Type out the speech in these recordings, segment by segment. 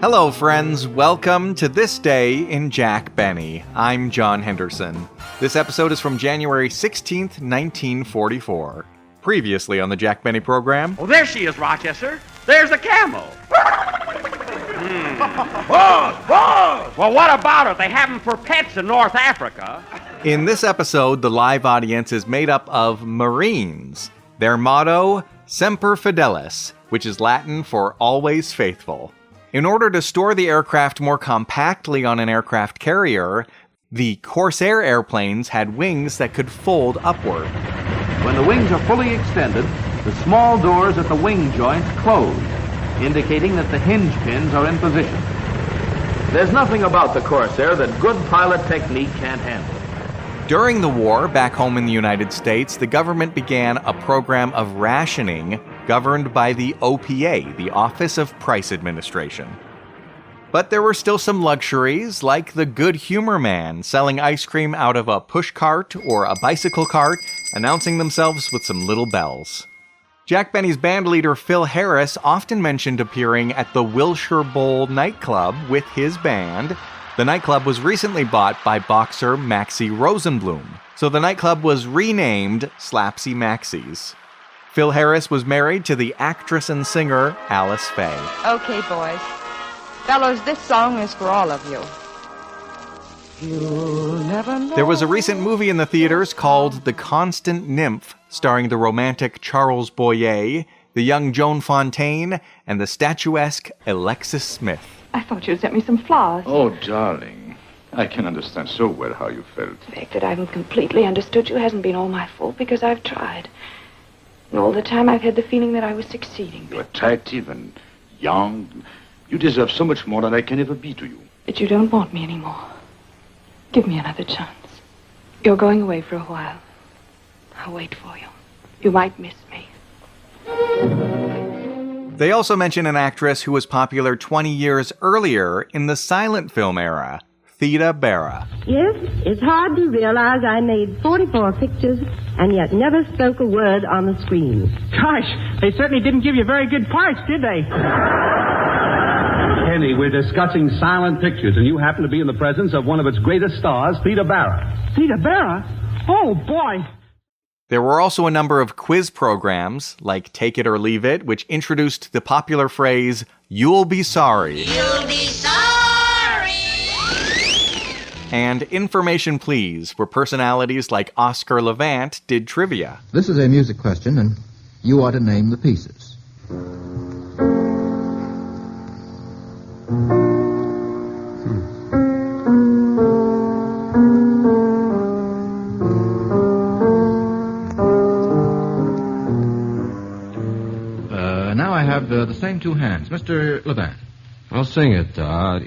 Hello, friends. Welcome to This Day in Jack Benny. I'm John Henderson. This episode is from January 16th, 1944. Previously on the Jack Benny program... Oh, there she is, Rochester. There's the camel. Whoa! Well, what about her? They have them for pets in North Africa. In this episode, the live audience is made up of Marines. Their motto, Semper Fidelis, which is Latin for always faithful. In order to store the aircraft more compactly on an aircraft carrier, the Corsair airplanes had wings that could fold upward. When the wings are fully extended, the small doors at the wing joints close, indicating that the hinge pins are in position. There's nothing about the Corsair that good pilot technique can't handle. During the war, back home in the United States, the government began a program of rationing governed by the OPA, the Office of Price Administration. But there were still some luxuries, like the Good Humor Man selling ice cream out of a push cart or a bicycle cart, announcing themselves with some little bells. Jack Benny's bandleader Phil Harris often mentioned appearing at the Wilshire Bowl nightclub with his band. The nightclub was recently bought by boxer Maxie Rosenblum, so the nightclub was renamed Slapsy Maxie's. Phil Harris was married to the actress and singer Alice Faye. Okay, boys. Fellows, this song is for all of you. You'll never know. There was a recent movie in the theaters called The Constant Nymph, starring the romantic Charles Boyer, the young Joan Fontaine, and the statuesque Alexis Smith. I thought you'd sent me some flowers. Oh, darling. I can understand so well how you felt. The fact that I haven't completely understood you hasn't been all my fault because I've tried. And all the time I've had the feeling that I was succeeding. You're attractive and young. You deserve so much more than I can ever be to you. But you don't want me anymore. Give me another chance. You're going away for a while. I'll wait for you. You might miss me. They also mention an actress who was popular 20 years earlier in the silent film era, Theda Bara. Yes, it's hard to realize I made 44 pictures and yet never spoke a word on the screen. Gosh, they certainly didn't give you very good parts, did they? Kenny, we're discussing silent pictures, and you happen to be in the presence of one of its greatest stars, Theda Bara. Theda Bara? Oh, boy. There were also a number of quiz programs, like Take It or Leave It, which introduced the popular phrase, "You'll be sorry." You'll be sorry! And Information Please, where personalities like Oscar Levant did trivia. This is a music question, and you ought to name the pieces. Now I have the same two hands. Mr. Levant. I'll sing it. Traumerei.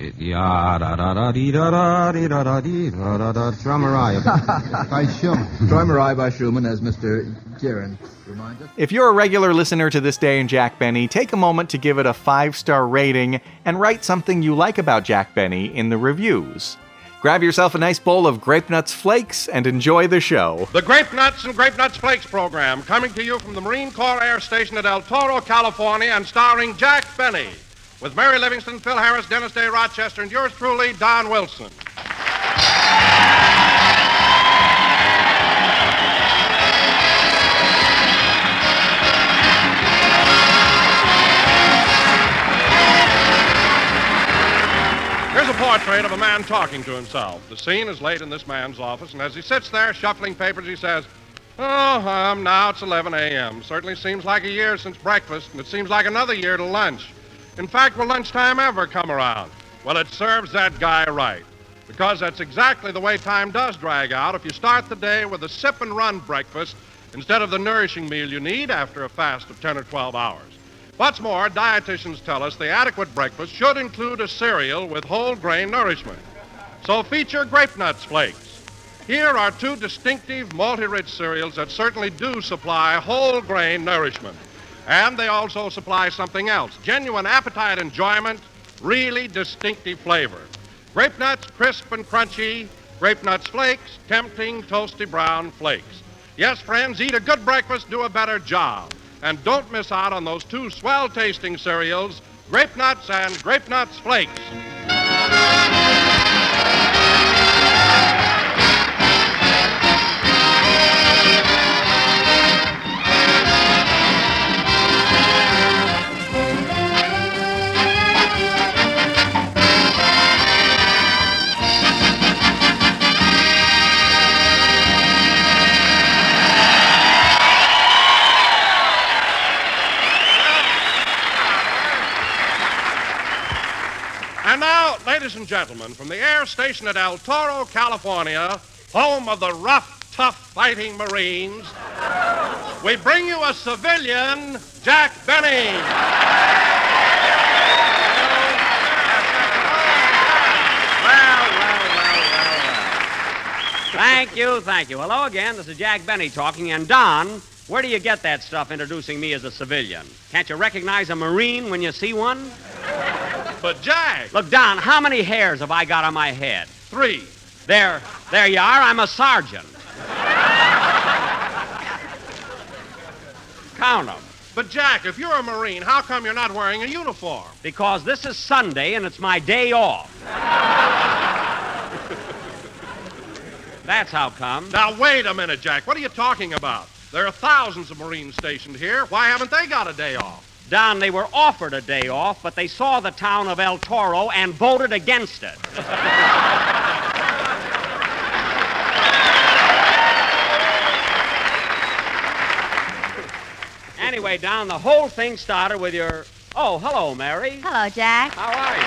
By Schumann. Traumerei by Schumann, as Mr. Geron reminds us. If you're a regular listener to This Day in Jack Benny, take a moment to give it a 5-star rating and write something you like about Jack Benny in the reviews. Grab yourself a nice bowl of Grape Nuts Flakes and enjoy the show. The Grape Nuts and Grape Nuts Flakes program, coming to you from the Marine Corps Air Station at El Toro, California, and starring Jack Benny, with Mary Livingston, Phil Harris, Dennis Day Rochester, and yours truly, Don Wilson. Here's a portrait of a man talking to himself. The scene is late in this man's office, and as he sits there shuffling papers, he says, now it's 11 a.m. Certainly seems like a year since breakfast, and it seems like another year to lunch. In fact, will lunchtime ever come around? Well, it serves that guy right, because that's exactly the way time does drag out if you start the day with a sip-and-run breakfast instead of the nourishing meal you need after a fast of 10 or 12 hours. What's more, dietitians tell us the adequate breakfast should include a cereal with whole grain nourishment. So feature Grape Nuts Flakes. Here are two distinctive multi-rich cereals that certainly do supply whole grain nourishment. And they also supply something else, genuine appetite enjoyment, really distinctive flavor. Grape Nuts, crisp and crunchy. Grape Nuts Flakes, tempting, toasty brown flakes. Yes, friends, eat a good breakfast, do a better job. And don't miss out on those two swell-tasting cereals, Grape Nuts and Grape Nuts Flakes. And now, ladies and gentlemen, from the air station at El Toro, California, home of the rough, tough fighting Marines, we bring you a civilian, Jack Benny. Well. Thank you. Hello again. This is Jack Benny talking. And Don, where do you get that stuff introducing me as a civilian? Can't you recognize a Marine when you see one? But, Jack... Look, Don, how many hairs have I got on my head? 3. There you are. I'm a sergeant. Count them. But, Jack, if you're a Marine, how come you're not wearing a uniform? Because this is Sunday and it's my day off. That's how come. Now, wait a minute, Jack. What are you talking about? There are thousands of Marines stationed here. Why haven't they got a day off? Don, they were offered a day off, but they saw the town of El Toro and voted against it. Anyway, Don, the whole thing started with your... Oh, hello, Mary. Hello, Jack. How are you?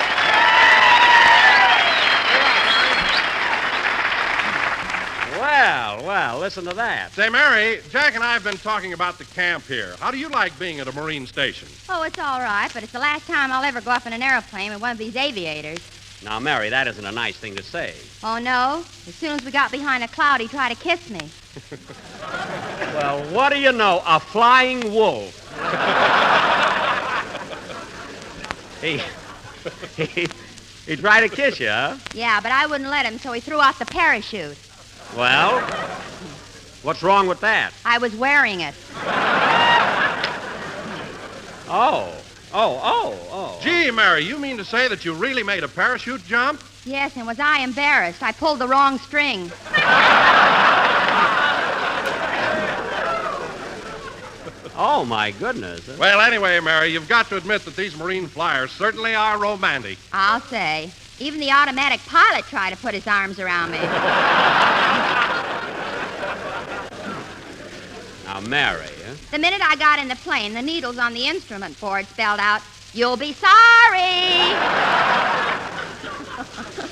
Well, listen to that. Say, Mary, Jack and I have been talking about the camp here. How do you like being at a Marine station? Oh, it's all right, but it's the last time I'll ever go up in an airplane with one of these aviators. Now, Mary, that isn't a nice thing to say. Oh, no? As soon as we got behind a cloud, he tried to kiss me. Well, what do you know? A flying wolf. He tried to kiss you, huh? Yeah, but I wouldn't let him, so he threw out the parachute. Well, what's wrong with that? I was wearing it. Oh. Gee, Mary, you mean to say that you really made a parachute jump? Yes, and was I embarrassed? I pulled the wrong string. Oh, my goodness. Well, anyway, Mary, you've got to admit that these Marine flyers certainly are romantic. I'll say. Even the automatic pilot tried to put his arms around me. Now, Mary, huh? The minute I got in the plane, the needles on the instrument board spelled out, "You'll be sorry."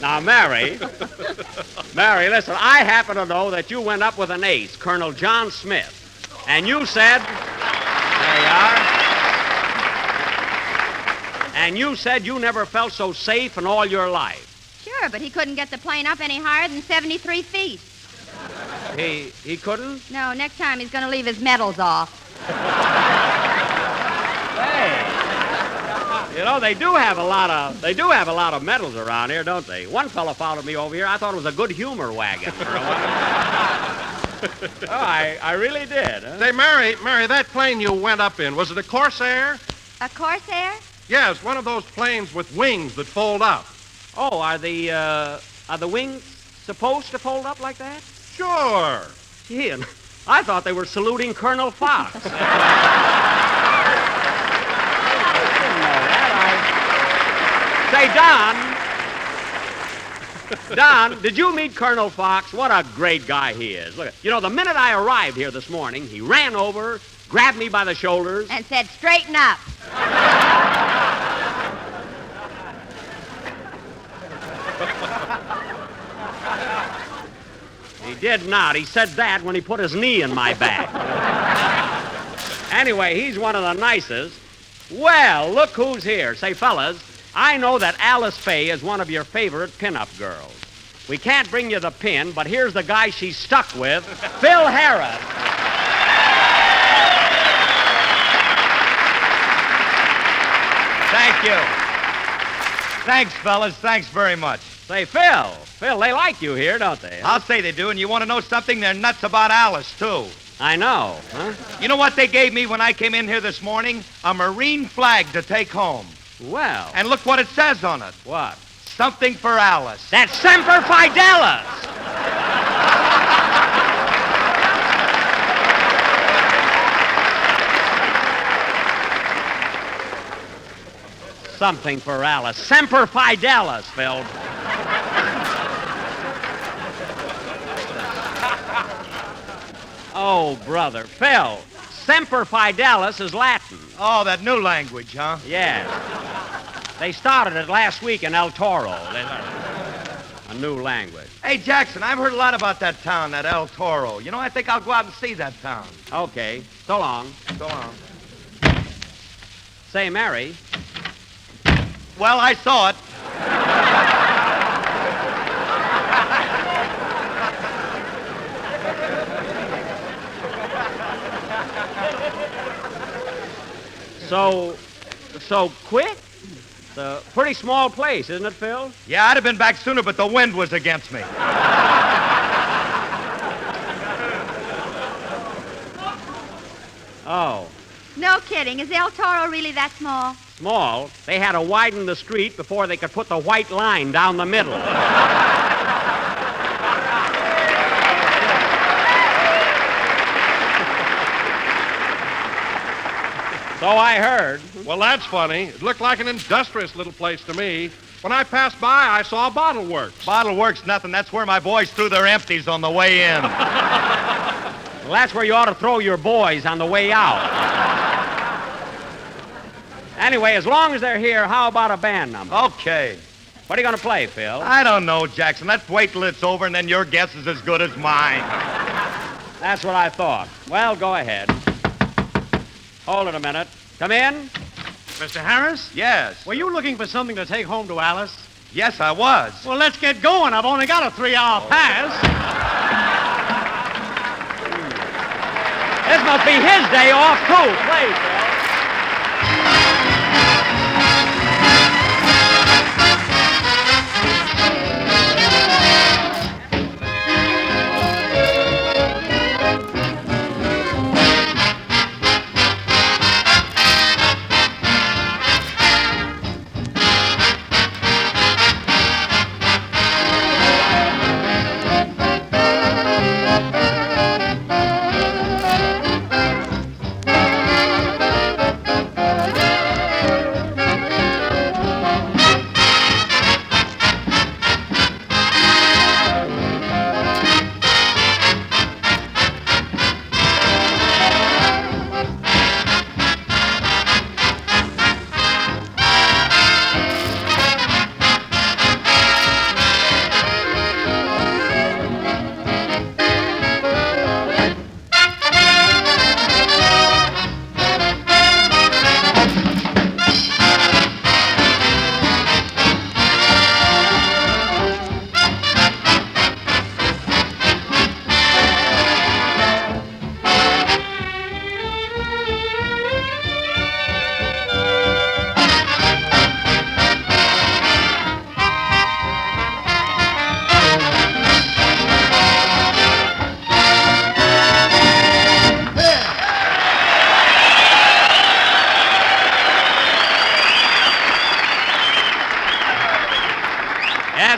Now, Mary, listen, I happen to know that you went up with an ace, Colonel John Smith, and you said, there you are, and you said you never felt so safe in all your life. Sure, but he couldn't get the plane up any higher than 73 feet. He couldn't? No, next time he's going to leave his medals off. Hey. You know, they do have a lot of medals around here, don't they? One fellow followed me over here. I thought it was a good humor wagon for a while. Oh, I really did. Huh? Say, Mary, that plane you went up in, was it a Corsair? A Corsair? Yes, one of those planes with wings that fold up. Oh, are the wings supposed to fold up like that? Sure. Gee, and I thought they were saluting Colonel Fox. Say, Don, did you meet Colonel Fox? What a great guy he is. Look, you know, the minute I arrived here this morning, he ran over, grabbed me by the shoulders, and said, "Straighten up." He did not. He said that when he put his knee in my back. Anyway, he's one of the nicest. Well, look who's here. Say, fellas, I know that Alice Faye is one of your favorite pinup girls. We can't bring you the pin, but here's the guy she's stuck with, Phil Harris. Thank you. Thanks, fellas. Thanks very much. Say, Phil, they like you here, don't they? I'll say they do, and you want to know something? They're nuts about Alice, too. I know, huh? You know what they gave me when I came in here this morning? A Marine flag to take home. Well. And look what it says on it. What? Something for Alice. That's Semper Fidelis. Something for Alice. Semper Fidelis, Phil. Oh, brother. Phil, Semper Fidelis is Latin. Oh, that new language, huh? Yes. They started it last week in El Toro. A new language. Hey, Jackson, I've heard a lot about that town, that El Toro. You know, I think I'll go out and see that town. Okay. So long. So long. Say, Mary. Well, I saw it. So quick? It's a pretty small place, isn't it, Phil? Yeah, I'd have been back sooner, but the wind was against me. Oh. No kidding. Is El Toro really that small? Small? They had to widen the street before they could put the white line down the middle. So I heard. Well, that's funny. It looked like an industrious little place to me. When I passed by, I saw Bottle Works. Bottle Works, nothing. That's where my boys threw their empties on the way in. Well, that's where you ought to throw your boys on the way out. Anyway, as long as they're here, how about a band number? Okay. What are you going to play, Phil? I don't know, Jackson. Let's wait till it's over, and then your guess is as good as mine. That's what I thought. Well, go ahead. Hold it a minute. Come in. Mr. Harris? Yes. Were you looking for something to take home to Alice? Yes, I was. Well, let's get going. I've only got a 3-hour pass. This must be his day off, too. Play, Phil.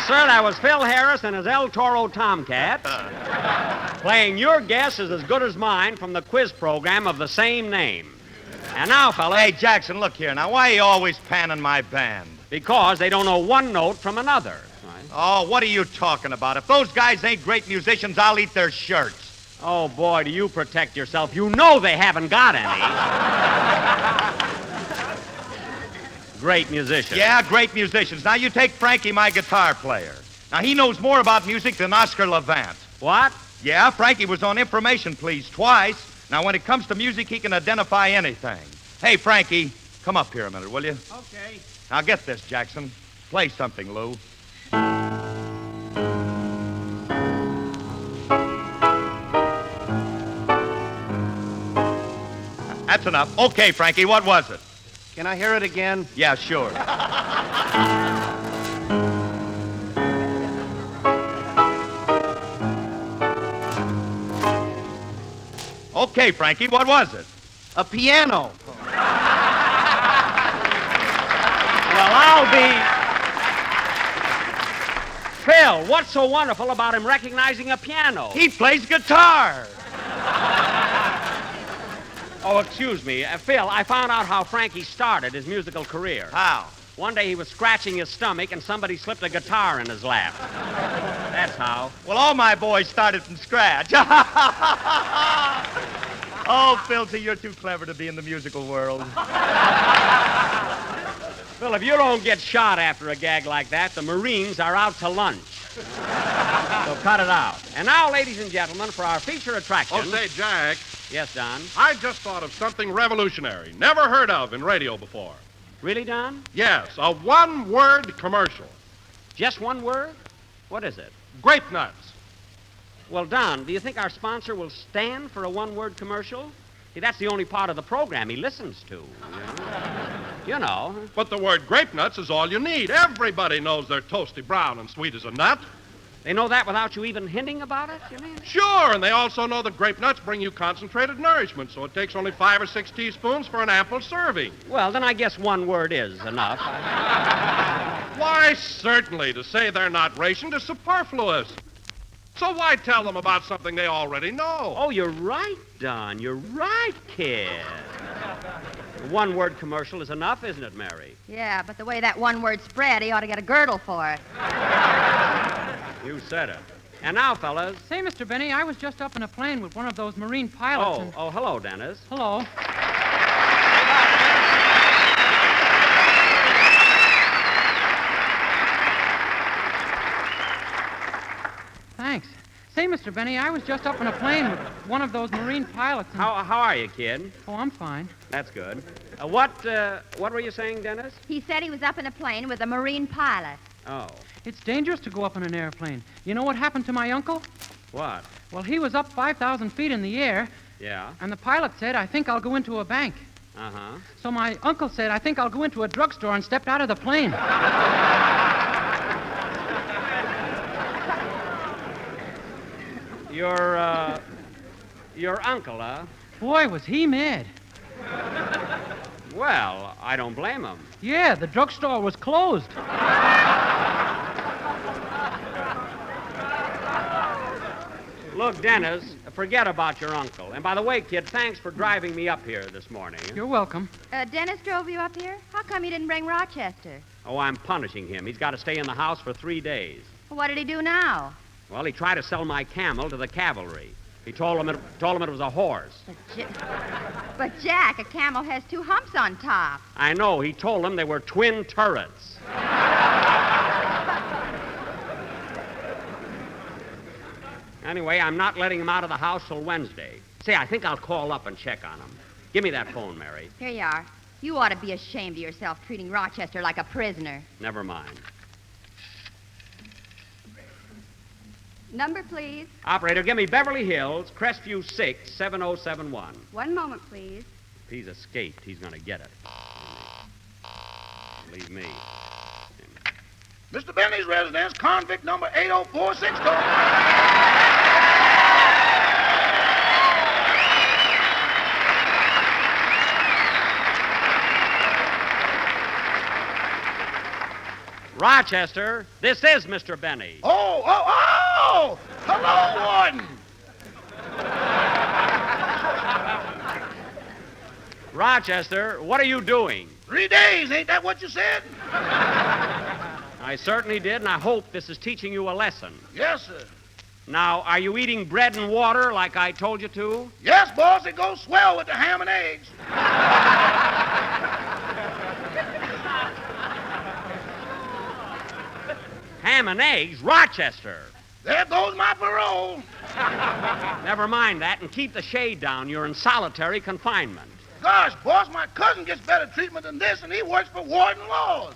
Sir, that was Phil Harris and his El Toro Tomcats playing Your Guess is as Good as Mine from the quiz program of the same name. And now, fellas... Hey, Jackson, look here. Now, why are you always panning my band? Because they don't know one note from another. Right? Oh, what are you talking about? If those guys ain't great musicians, I'll eat their shirts. Oh, boy, do you protect yourself. You know they haven't got any. Great musicians. Yeah, great musicians. Now, you take Frankie, my guitar player. Now, he knows more about music than Oscar Levant. What? Yeah, Frankie was on Informtion Please twice. Now, when it comes to music, he can identify anything. Hey, Frankie, come up here a minute, will you? Okay. Now, get this, Jackson. Play something, Lou. That's enough. Okay, Frankie, what was it? Can I hear it again? Yeah, sure. Okay, Frankie, what was it? A piano. Well, I'll be... Phil, what's so wonderful about him recognizing a piano? He plays guitar. Oh, excuse me. Phil, I found out how Frankie started his musical career. How? One day he was scratching his stomach and somebody slipped a guitar in his lap. That's how. Well, all my boys started from scratch. Oh, Philty, you're too clever to be in the musical world. Phil, if you don't get shot after a gag like that, the Marines are out to lunch. So cut it out. And now, ladies and gentlemen, for our feature attraction... Oh, say, Jack. Yes, Don? I just thought of something revolutionary, never heard of in radio before. Really, Don? Yes, a one-word commercial. Just one word? What is it? Grape nuts. Well, Don, do you think our sponsor will stand for a one-word commercial? See, that's the only part of the program he listens to. You know. But the word grape nuts is all you need. Everybody knows they're toasty brown and sweet as a nut. They know that without you even hinting about it, you mean? Sure, and they also know that grape nuts bring you concentrated nourishment, so it takes only 5 or 6 teaspoons for an ample serving. Well, then I guess one word is enough. Why, certainly. To say they're not rationed is superfluous. So why tell them about something they already know? Oh, you're right, Don. You're right, kid. A one-word commercial is enough, isn't it, Mary? Yeah, but the way that one word spread, he ought to get a girdle for it. You said it. And now, fellas... Say, Mr. Benny, I was just up in a plane with one of those Marine pilots. Oh, hello, Dennis. Hello. Thanks. Say, Mr. Benny, I was just up in a plane with one of those Marine pilots. How are you, kid? Oh, I'm fine. That's good. What were you saying, Dennis? He said he was up in a plane with a Marine pilot. Oh. It's dangerous to go up in an airplane. You know what happened to my uncle? What? Well, he was up 5,000 feet in the air. Yeah? And the pilot said, I think I'll go into a bank. Uh-huh. So my uncle said, I think I'll go into a drugstore and stepped out of the plane. Your uncle, huh? Boy, was he mad. Well, I don't blame him. Yeah, the drugstore was closed. Look, Dennis, forget about your uncle. And by the way, kid, thanks for driving me up here this morning. You're welcome. Dennis drove you up here? How come you didn't bring Rochester? Oh, I'm punishing him. He's got to stay in the house for 3 days. What did he do now? Well, he tried to sell my camel to the cavalry. He told him it was a horse. But Jack, a camel has 2 humps on top. I know. He told them they were twin turrets. Anyway, I'm not letting him out of the house till Wednesday. Say, I think I'll call up and check on him. Give me that phone, Mary. Here you are. You ought to be ashamed of yourself treating Rochester like a prisoner. Never mind. Number, please. Operator, give me Beverly Hills, Crestview 6, 7071. One moment, please. If he's escaped, he's going to get it. Believe me. Mr. Bentley's residence, convict number 8046. Rochester, this is Mr. Benny. Oh! Hello, Warden. Rochester, what are you doing? 3 days, ain't that what you said? I certainly did, and I hope this is teaching you a lesson. Yes, sir. Now, are you eating bread and water like I told you to? Yes, boss, it goes swell with the ham and eggs. Ham and eggs? Rochester! There goes my parole. Never mind that, and keep the shade down. You're in solitary confinement. Gosh, boss, my cousin gets better treatment than this, and he works for Warden Laws.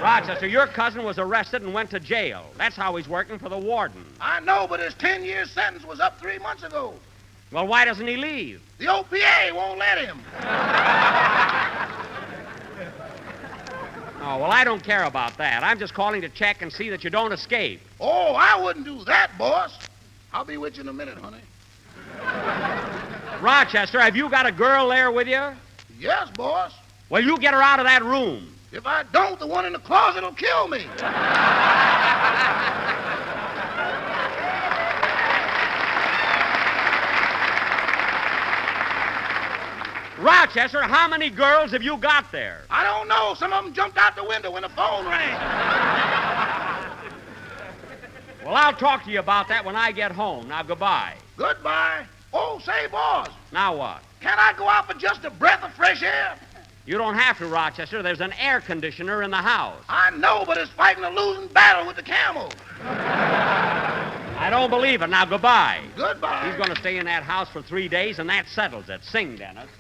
Rochester, your cousin was arrested and went to jail. That's how he's working for the warden. I know, but his 10-year sentence was up 3 months ago. Well, why doesn't he leave? The OPA won't let him. Oh, well, I don't care about that. I'm just calling to check and see that you don't escape. Oh, I wouldn't do that, boss. I'll be with you in a minute, honey. Rochester, have you got a girl there with you? Yes, boss. Well, you get her out of that room. If I don't, the one in the closet will kill me. Rochester, how many girls have you got there? I don't know. Some of them jumped out the window when the phone rang. Well, I'll talk to you about that when I get home. Now, goodbye. Goodbye. Oh, say, boss. Now what? Can I go out for just a breath of fresh air? You don't have to, Rochester. There's an air conditioner in the house. I know, but it's fighting a losing battle with the camels. I don't believe it. Now, goodbye. Goodbye. He's going to stay in that house for 3 days, and that settles it. Sing, Dennis.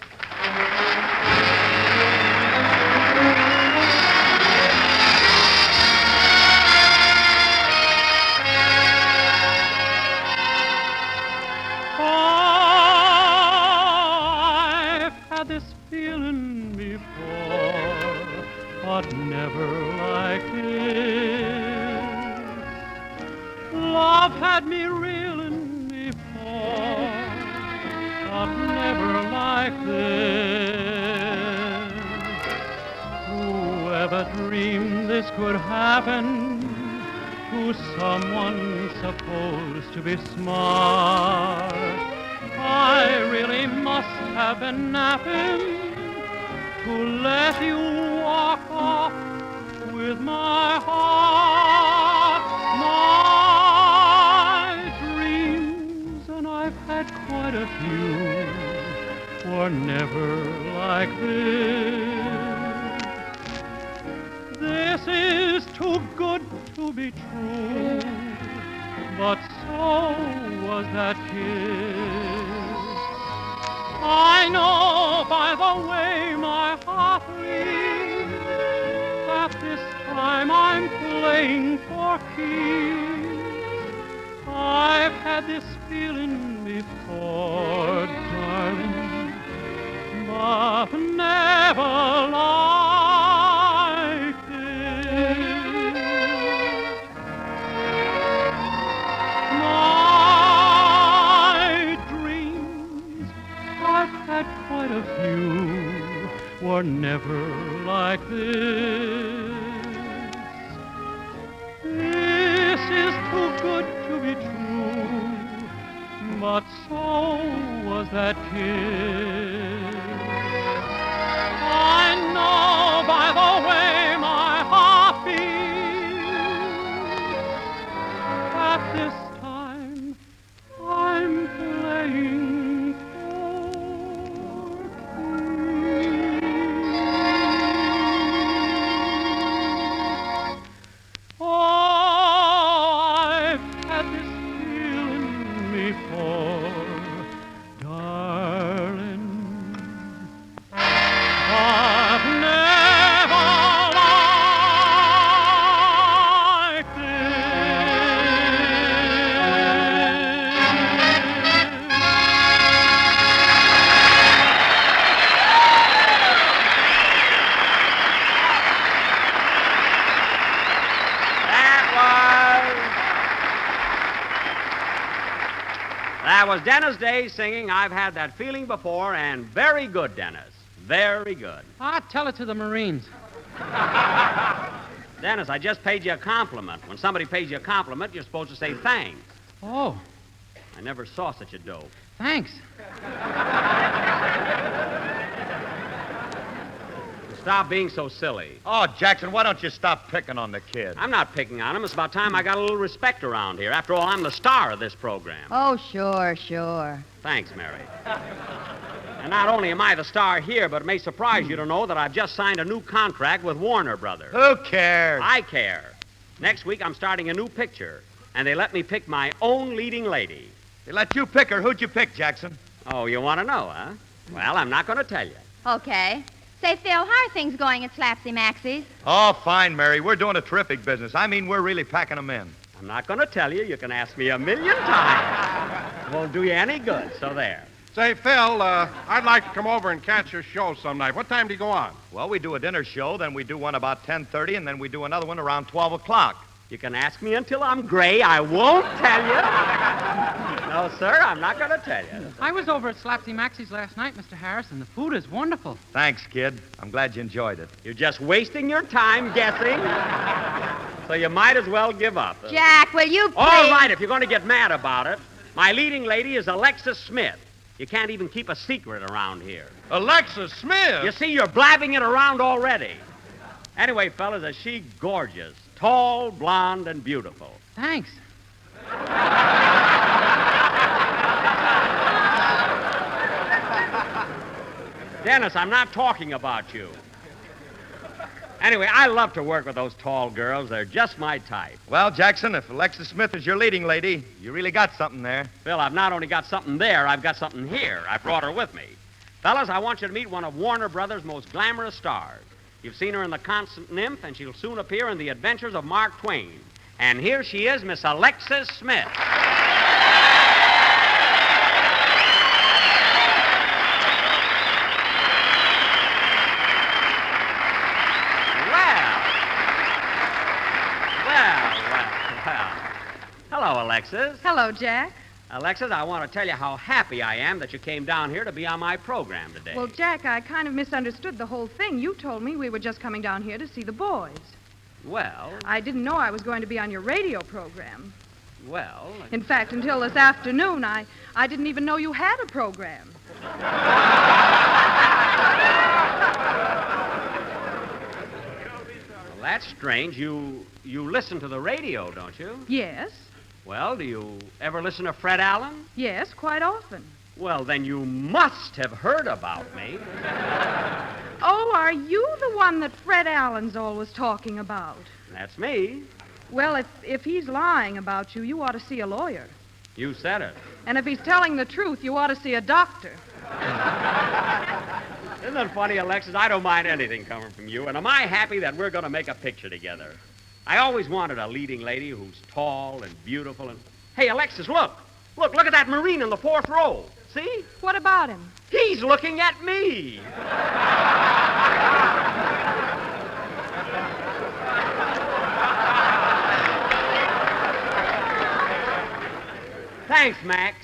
I've had this feeling before, but never like this. Love had me reeling before, but never like this. Whoever dreamed this could happen to someone supposed to be smart? I really must have been napping to let you walk off with my heart. My dreams, and I've had quite a few, were never like this. This is too good to be true, but so was that kiss. I know by the way my heart beats that this time I'm playing for keeps. I've had this feeling before, darling, but never like this. My dreams, I've had quite a few, were never like this. This is too good to be true, but so was that kiss. I know by the way my heart beats that this time I'm playing for keeps. Oh, I've had this feeling before, darling, but never like That was Dennis Day singing I've Had That Feeling Before, and very good, Dennis. Very good. Ah, tell it to the Marines. Dennis, I just paid you a compliment. When somebody pays you a compliment, you're supposed to say thanks. Oh, I never saw such a dope. thanks. Stop being so silly. Oh, Jackson, why don't you stop picking on the kid? I'm not picking on him. It's about time I got a little respect around here. After all, I'm the star of this program. Oh, sure, sure. Thanks, Mary. And not only am I the star here, but it may surprise you to know that I've just signed a new contract with Warner Brothers. Who cares? I care. Next week, I'm starting a new picture, and they let me pick my own leading lady. They let you pick her. Who'd you pick, Jackson? Oh, you want to know, huh? Well, I'm not going to tell you. Okay. Say, Phil, how are things going at Slapsy Maxie's? Oh, fine, Mary. We're doing a terrific business. I mean, we're really packing them in. I'm not going to tell you. You can ask me 1,000,000 times. It won't do you any good, so there. Say, Phil, I'd like to come over and catch your show some night. What time do you go on? Well, we do a dinner show, then we do one about 10:30, and then we do another one around 12 o'clock. You can ask me until I'm gray. I won't tell you. No, sir, I'm not going to tell you. I was over at Slapsy Maxie's last night, Mr. Harris, and the food is wonderful. Thanks, kid. I'm glad you enjoyed it. You're just wasting your time guessing. So you might as well give up. Jack, will you please? All right, if you're going to get mad about it. My leading lady is Alexis Smith. You can't even keep a secret around here. Alexis Smith? You see, you're blabbing it around already. Anyway, fellas, is she gorgeous? Tall, blonde, and beautiful. Thanks. Dennis, I'm not talking about you. Anyway, I love to work with those tall girls. They're just my type. Well, Jackson, if Alexis Smith is your leading lady, you really got something there. Phil, I've not only got something there, I've got something here. I brought her with me. Fellas, I want you to meet one of Warner Brothers' most glamorous stars. You've seen her in The Constant Nymph, and she'll soon appear in The Adventures of Mark Twain. And here she is, Miss Alexis Smith. Hello, Alexis. Hello, Jack. Alexis, I want to tell you how happy I am that you came down here to be on my program today. Well, Jack, I kind of misunderstood the whole thing. You told me we were just coming down here to see the boys. Well... I didn't know I was going to be on your radio program. Well... In fact, until this afternoon, I didn't even know you had a program. Well, that's strange. You listen to the radio, don't you? Yes. Well, do you ever listen to Fred Allen? Yes, quite often. Well, then you must have heard about me. Oh, are you the one that Fred Allen's always talking about? That's me. Well, if he's lying about you, you ought to see a lawyer. You said it. And if he's telling the truth, you ought to see a doctor. Isn't that funny, Alexis? I don't mind anything coming from you, and am I happy that we're going to make a picture together? I always wanted a leading lady who's tall and beautiful and... Hey, Alexis, look! Look at that Marine in the fourth row. See? What about him? He's looking at me. Thanks, Max.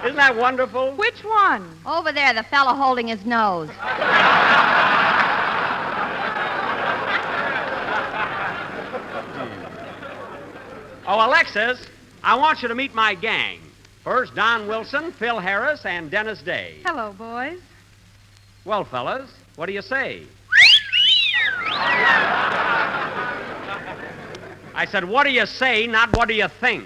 Isn't that wonderful? Which one? Over there, the fellow holding his nose. Oh, Alexis, I want you to meet my gang. First, Don Wilson, Phil Harris, and Dennis Day. Hello, boys. Well, fellas, what do you say? I said, what do you say, not what do you think?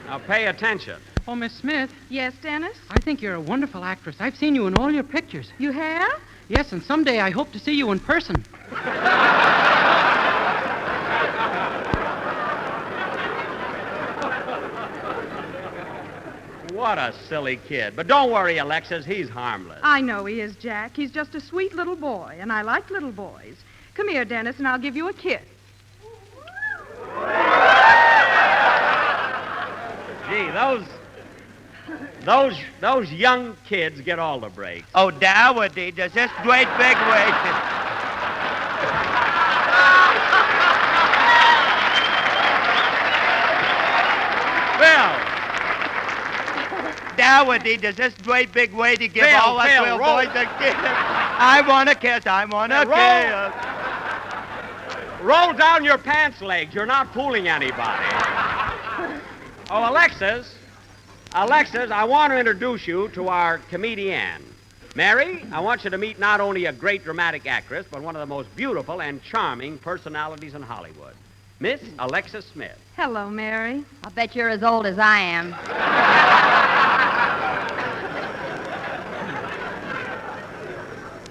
Now, pay attention. Oh, Miss Smith. Yes, Dennis? I think you're a wonderful actress. I've seen you in all your pictures. You have? Yes, and someday I hope to see you in person. What a silly kid. But don't worry, Alexis, he's harmless. I know he is, Jack. He's just a sweet little boy, and I like little boys. Come here, Dennis, and I'll give you a kiss. Gee, those young kids get all the breaks. Oh, Dowdy, does this great big way. Phil! Dowdy, does this great big way to give Phil, all us Phil, little roll. boys a kiss? I want a kiss, I want a kiss. Roll down your pants legs. You're not fooling anybody. Oh, Alexis, I want to introduce you to our comedienne. Mary, I want you to meet not only a great dramatic actress, but one of the most beautiful and charming personalities in Hollywood, Miss Alexis Smith. Hello, Mary. I bet you're as old as I am.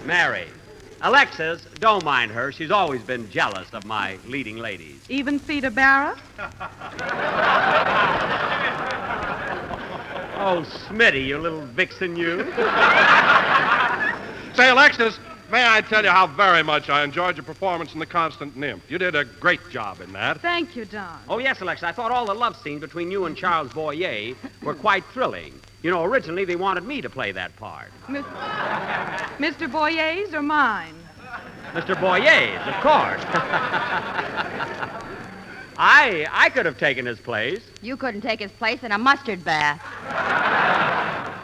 Mary. Alexis, don't mind her. She's always been jealous of my leading ladies. Even Theda Bara? Oh, Smitty, you little vixen, you. Say, Alexis, may I tell you how very much I enjoyed your performance in The Constant Nymph? You did a great job in that. Thank you, Don. Oh, yes, Alexis. I thought all the love scenes between you and Charles Boyer were quite thrilling. You know, originally they wanted me to play that part. Mr. Boyer's or mine? Mr. Boyer's, of course. I could have taken his place. You couldn't take his place in a mustard bath.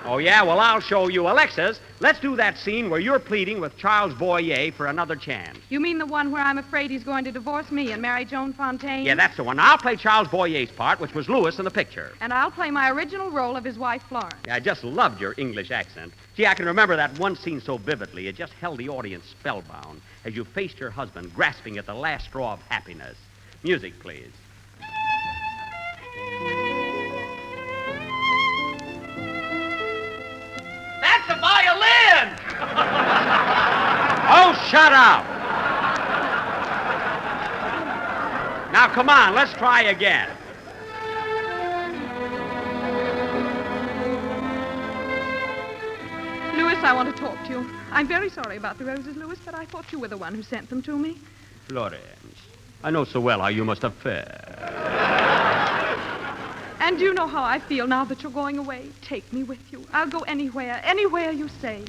Oh, yeah? Well, I'll show you. Alexis, let's do that scene where you're pleading with Charles Boyer for another chance. You mean the one where I'm afraid he's going to divorce me and marry Joan Fontaine? Yeah, that's the one. I'll play Charles Boyer's part, which was Louis in the picture. And I'll play my original role of his wife, Florence. Yeah, I just loved your English accent. Gee, I can remember that one scene so vividly. It just held the audience spellbound as you faced your husband, grasping at the last straw of happiness. Music, please. That's a violin! Oh, shut up! Now, come on, let's try again. Louis, I want to talk to you. I'm very sorry about the roses, Louis, but I thought you were the one who sent them to me. Florence, I know so well how you must have fared. And you know how I feel now that you're going away. Take me with you. I'll go anywhere you say.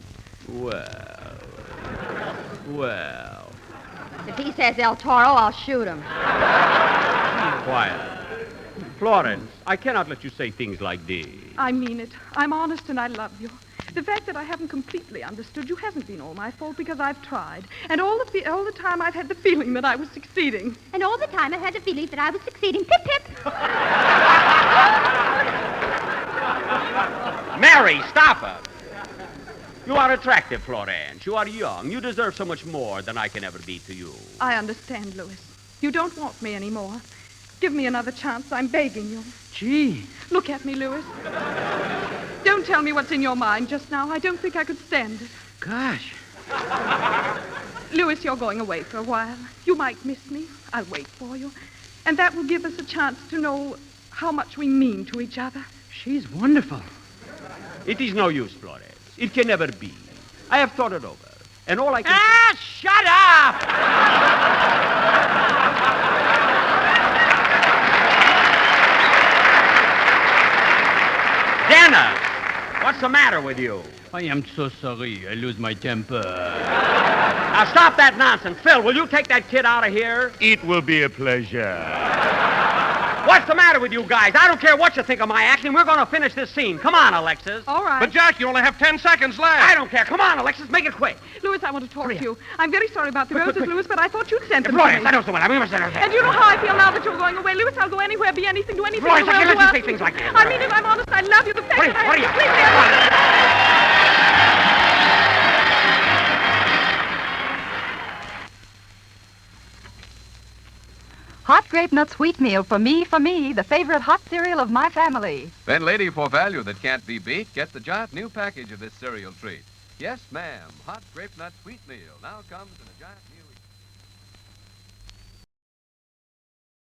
Well. If he says El Toro, I'll shoot him. Quiet. Florence, I cannot let you say things like these. I mean it. I'm honest and I love you. The fact that I haven't completely understood you hasn't been all my fault because I've tried. And all the time I've had the feeling that I was succeeding. And all the time I had the feeling that I was succeeding. Pip, pip. Mary, stop her. You are attractive, Florence. You are young. You deserve so much more than I can ever be to you. I understand, Louis. You don't want me anymore. Give me another chance. I'm begging you. Gee. Look at me, Louis. Don't tell me what's in your mind just now. I don't think I could stand it. Gosh. Louis, you're going away for a while. You might miss me. I'll wait for you. And that will give us a chance to know how much we mean to each other. She's wonderful. It is no use, Florence. It can never be. I have thought it over. And all I can... Shut up! Dennis! What's the matter with you? I am so sorry. I lose my temper. Now stop that nonsense. Phil, will you take that kid out of here? It will be a pleasure. What's the matter with you guys? I don't care what you think of my acting. We're going to finish this scene. Come on, Alexis. All right. But, Jack, you only have 10 seconds left. I don't care. Come on, Alexis. Make it quick. Louis, I want to talk to you. I'm very sorry about the roses, Louis, but I thought you'd sent them Florence, to me. I know so well. We must understand. And you know how I feel now that you're going away. Louis, I'll go anywhere, be anything, do anything. Florence, I can't let you ask say me. things like that. I mean it. I'm honest. I love you. The fact that I have to completely... Hot grape nut sweet meal for me, the favorite hot cereal of my family. Then, lady, for value that can't be beat, get the giant new package of this cereal treat. Yes, ma'am, hot grape nut sweet meal now comes in a giant new...